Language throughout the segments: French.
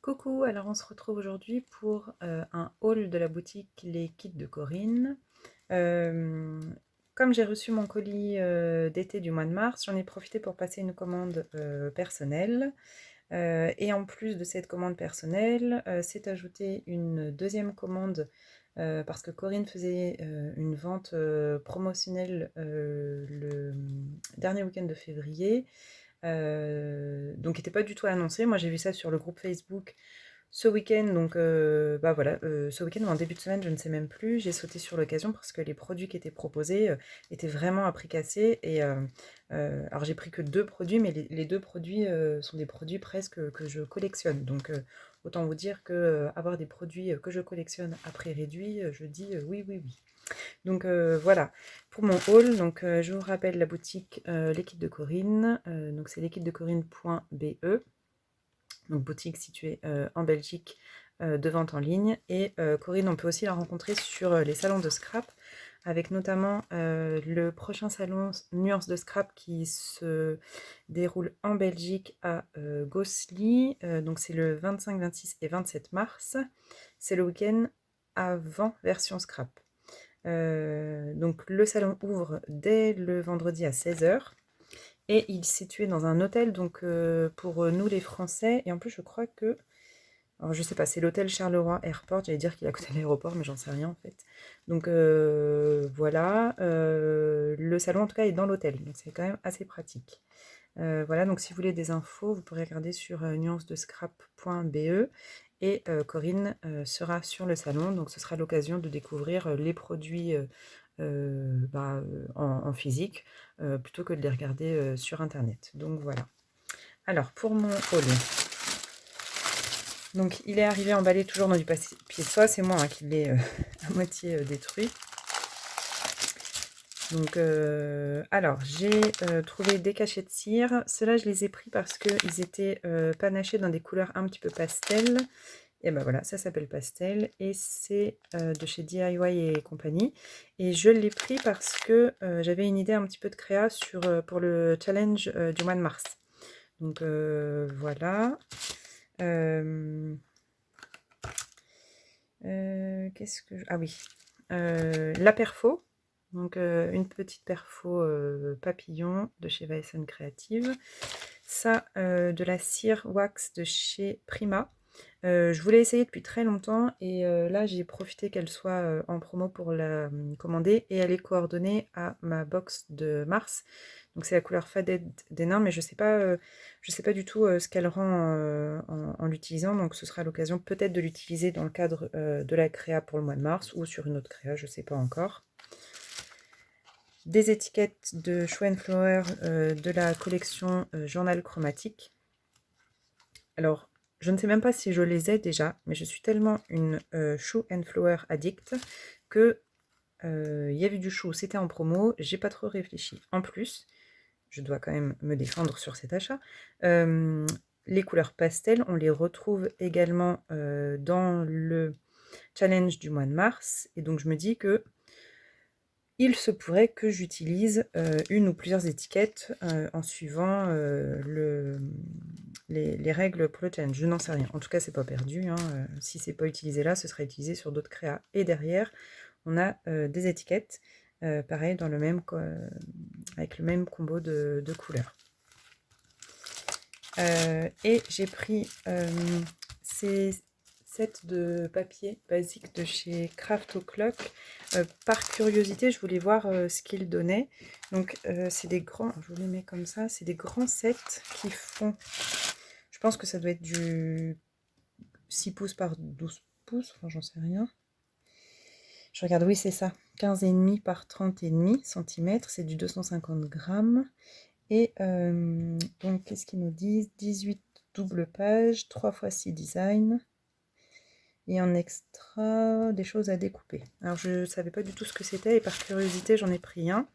Coucou, alors on se retrouve aujourd'hui pour un haul de la boutique Les Kits de Corinne. Comme j'ai reçu mon colis d'été du mois de mars, j'en ai profité pour passer une commande personnelle. Et en plus de cette commande personnelle, s'est ajoutée une deuxième commande parce que Corinne faisait une vente promotionnelle le dernier week-end de février. Donc qui n'était pas du tout annoncé. Moi j'ai vu ça sur le groupe Facebook ce week-end, donc bah voilà, ce week-end ou en début de semaine, je ne sais même plus, j'ai sauté sur l'occasion parce que les produits qui étaient proposés étaient vraiment à prix cassé. Et alors j'ai pris que deux produits, mais les deux produits sont des produits presque que je collectionne. Donc autant vous dire que avoir des produits que je collectionne à prix réduit, je dis oui, oui, oui. Donc voilà, pour mon haul, donc, je vous rappelle la boutique L'équipe de Corinne, donc c'est l'équipedecorinne.be, donc boutique située en Belgique de vente en ligne. Et Corinne, on peut aussi la rencontrer sur les salons de scrap, avec notamment le prochain salon Nuance de Scrap qui se déroule en Belgique à Gosselies. Donc c'est le 25, 26 et 27 mars. C'est le week-end avant version scrap. Donc le salon ouvre dès le vendredi à 16 h et il est situé dans un hôtel, donc pour nous les Français. Et en plus je crois que, alors je sais pas, c'est l'hôtel Charleroi Airport, j'allais dire qu'il est à côté de l'aéroport mais j'en sais rien en fait. Donc voilà, le salon en tout cas est dans l'hôtel, donc c'est quand même assez pratique. Voilà, donc si vous voulez des infos, vous pourrez regarder sur nuancedescrap.be. Et Corinne sera sur le salon, donc ce sera l'occasion de découvrir les produits en physique, plutôt que de les regarder sur internet. Donc voilà. Alors pour mon haul, donc il est arrivé emballé toujours dans du papier de soie, c'est moi qui l'ai à moitié détruit. Donc, alors, j'ai trouvé des cachets de cire. Ceux-là, je les ai pris parce qu'ils étaient panachés dans des couleurs un petit peu pastel. Et ben voilà, ça s'appelle Pastel. Et c'est de chez DIY et compagnie. Et je l'ai pris parce que j'avais une idée un petit peu de créa pour le challenge du mois de mars. Donc, voilà. Qu'est-ce que... Ah oui. La perfo. Donc une petite perfo papillon de chez Weissen Creative. Ça, de la cire wax de chez Prima. Je voulais essayer depuis très longtemps et là j'ai profité qu'elle soit en promo pour la commander, et elle est coordonnée à ma box de mars. Donc c'est la couleur Faded des nains, mais je sais pas du tout ce qu'elle rend en l'utilisant. Donc ce sera l'occasion peut-être de l'utiliser dans le cadre de la créa pour le mois de mars ou sur une autre créa, je ne sais pas encore. Des étiquettes de Show & Flower de la collection Journal Chromatique. Alors, je ne sais même pas si je les ai déjà, mais je suis tellement une Show & Flower addict que il y avait du chou, c'était en promo, j'ai pas trop réfléchi. En plus, je dois quand même me défendre sur cet achat. Les couleurs pastel, on les retrouve également dans le challenge du mois de mars, et donc je me dis que il se pourrait que j'utilise une ou plusieurs étiquettes en suivant les règles pour le challenge. Je n'en sais rien. En tout cas, c'est pas perdu, hein. Si c'est pas utilisé là, ce sera utilisé sur d'autres créas. Et derrière, on a des étiquettes, pareil, avec le même combo de couleurs. Et j'ai pris ces sets de papier basique de chez Craft O'Clock. Par curiosité, je voulais voir ce qu'ils donnaient. Donc c'est des grands, je vous les mets comme ça, c'est des grands sets qui font, je pense que ça doit être du 6 pouces par 12 pouces, enfin j'en sais rien. Je regarde, oui c'est ça, 15,5 par 30,5 cm, c'est du 250 grammes. Et donc qu'est-ce qu'ils nous disent? 18 doubles pages, 3 x 6 designs. Et en extra, des choses à découper. Alors je ne savais pas du tout ce que c'était, et par curiosité j'en ai pris un.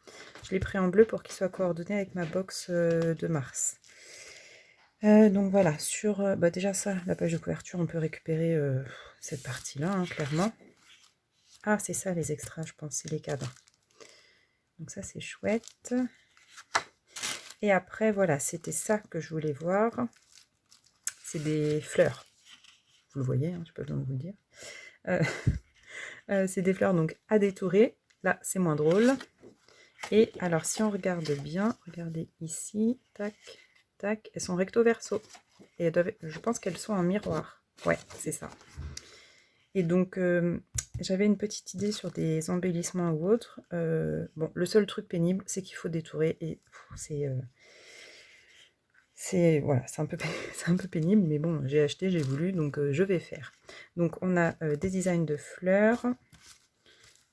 Je l'ai pris en bleu pour qu'il soit coordonné avec ma box de mars. Donc voilà, sur déjà ça, la page de couverture, on peut récupérer cette partie-là, hein, clairement. Ah, c'est ça les extras, je pense, c'est les cadres. Donc ça, c'est chouette. Et après, voilà, c'était ça que je voulais voir. C'est des fleurs. Vous le voyez, hein, je n'ai pas besoin de vous le dire. C'est des fleurs donc à détourer. Là, c'est moins drôle. Et alors, si on regarde bien, regardez ici, tac, tac, elles sont recto verso. Et je pense qu'elles sont en miroir. Ouais, c'est ça. Et donc, j'avais une petite idée sur des embellissements ou autres. Bon, le seul truc pénible, c'est qu'il faut détourer. Et voilà, c'est un peu, c'est un peu pénible, mais bon, j'ai acheté, j'ai voulu, donc je vais faire. Donc, on a des designs de fleurs.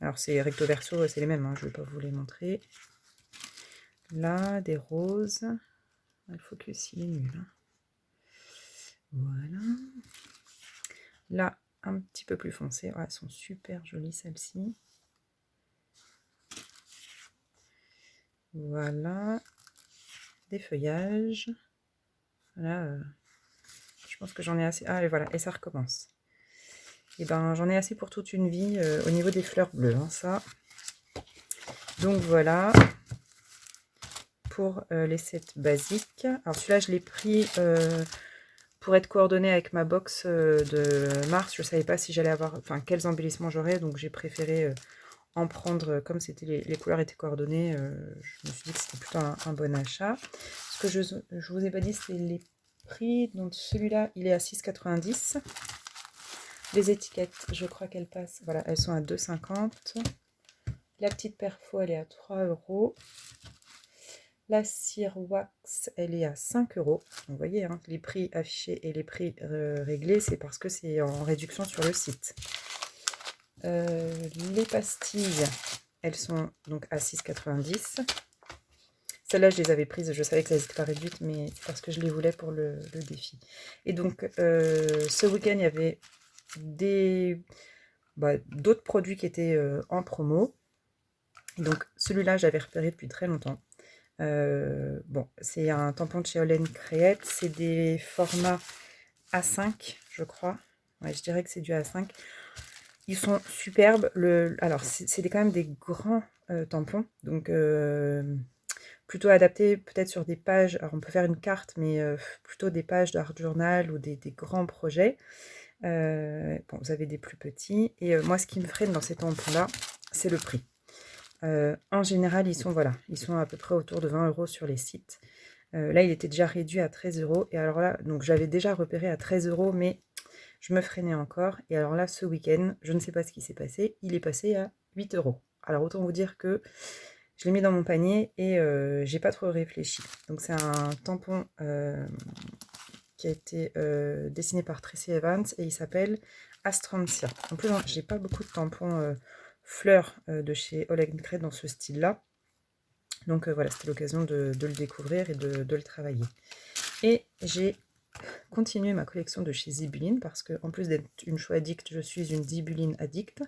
Alors, c'est recto verso, c'est les mêmes, hein, je ne vais pas vous les montrer. Là, des roses. Le focus, il est nul. Hein. Voilà. Là, un petit peu plus foncé. Oh, elles sont super jolies, celles-ci. Voilà. Des feuillages. Voilà. Je pense que j'en ai assez. Ah, et voilà. Et ça recommence. Et ben, j'en ai assez pour toute une vie au niveau des fleurs bleues. Hein, ça. Donc, voilà. Pour les sets basiques. Alors, celui-là, je l'ai pris... pour être coordonnée avec ma box de mars, je ne savais pas si j'allais avoir, enfin quels embellissements j'aurais, donc j'ai préféré en prendre, comme c'était les couleurs étaient coordonnées, je me suis dit que c'était plutôt un bon achat. Ce que je vous ai pas dit, c'est les prix. Donc celui-là, il est à 6,90 €. Les étiquettes, je crois qu'elles passent, voilà, elles sont à 2,50 €. La petite perfo, elle est à 3 €. La cire wax, elle est à 5 €. Vous voyez, hein, les prix affichés et les prix réglés, c'est parce que c'est en réduction sur le site. Les pastilles, elles sont donc à 6,90 €. Celles-là, je les avais prises, je savais que ça n'était pas réduite, mais c'est parce que je les voulais pour le défi. Et donc, ce week-end, il y avait d'autres produits qui étaient en promo. Et donc, celui-là, j'avais repéré depuis très longtemps. Bon, c'est un tampon de chez Olen Create, c'est des formats A5, je crois. Ouais, je dirais que c'est du A5. Ils sont superbes. Alors, c'est quand même des grands tampons, donc plutôt adaptés peut-être sur des pages. Alors, on peut faire une carte, mais plutôt des pages d'art journal ou des grands projets. Bon, vous avez des plus petits. Et moi, ce qui me freine dans ces tampons-là, c'est le prix. En général, ils sont à peu près autour de 20 € sur les sites. Là, il était déjà réduit à 13 €. Et alors là, donc j'avais déjà repéré à 13 €, mais je me freinais encore. Et alors là, ce week-end, je ne sais pas ce qui s'est passé, il est passé à 8 €. Alors autant vous dire que je l'ai mis dans mon panier et j'ai pas trop réfléchi. Donc c'est un tampon qui a été dessiné par Tracy Evans et il s'appelle Astrantia. En plus, j'ai pas beaucoup de tampons fleurs de chez Olen Create dans ce style-là. Donc voilà, c'était l'occasion de le découvrir et de le travailler. Et j'ai continué ma collection de chez Zibuline parce que en plus d'être une chou addict, je suis une Zibuline addict.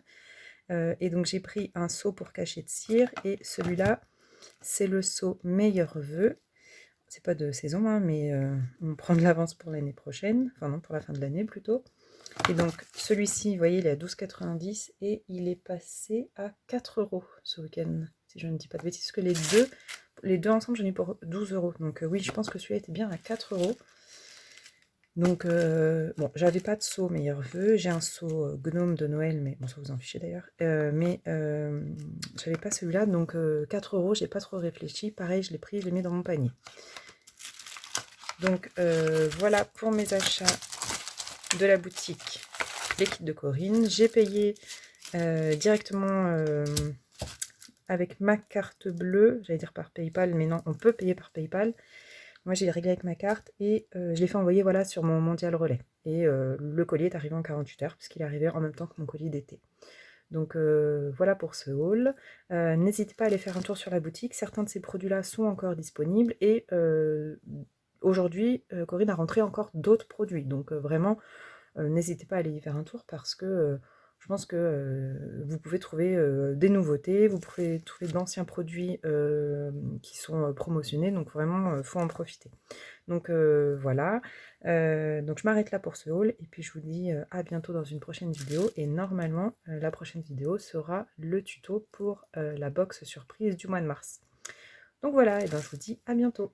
Et donc j'ai pris un seau pour cacher de cire et celui-là, c'est le seau Meilleur Vœu. C'est pas de saison, hein, mais on prend de l'avance pour l'année prochaine, enfin non, pour la fin de l'année plutôt. Et donc celui-ci, vous voyez, il est à 12,90 € et il est passé à 4 € ce week-end, si je ne dis pas de bêtises, parce que les deux ensemble, j'en ai pour 12 €. Donc oui, je pense que celui-là était bien à 4 €. Donc bon, j'avais pas de seau Meilleur Vœu, j'ai un seau gnome de Noël, mais bon, ça vous en fichez d'ailleurs. Mais j'avais pas celui-là, donc 4 €, j'ai pas trop réfléchi. Pareil, je l'ai pris, je l'ai mis dans mon panier. Donc voilà pour mes achats de la boutique Les Kits de Corinne. J'ai payé directement avec ma carte bleue, j'allais dire par PayPal, mais non, on peut payer par PayPal. Moi, j'ai réglé avec ma carte et je l'ai fait envoyer voilà, sur mon Mondial Relais. Et le colis est arrivé en 48 heures, puisqu'il est arrivé en même temps que mon colis d'été. Donc voilà pour ce haul. N'hésitez pas à aller faire un tour sur la boutique. Certains de ces produits-là sont encore disponibles. Et aujourd'hui, Corinne a rentré encore d'autres produits. Donc vraiment, n'hésitez pas à aller y faire un tour parce que Je pense que vous pouvez trouver des nouveautés, vous pouvez trouver d'anciens produits qui sont promotionnés, donc vraiment, faut en profiter. Donc voilà, donc je m'arrête là pour ce haul et puis je vous dis à bientôt dans une prochaine vidéo. Et normalement, la prochaine vidéo sera le tuto pour la box surprise du mois de mars. Donc voilà, et ben je vous dis à bientôt.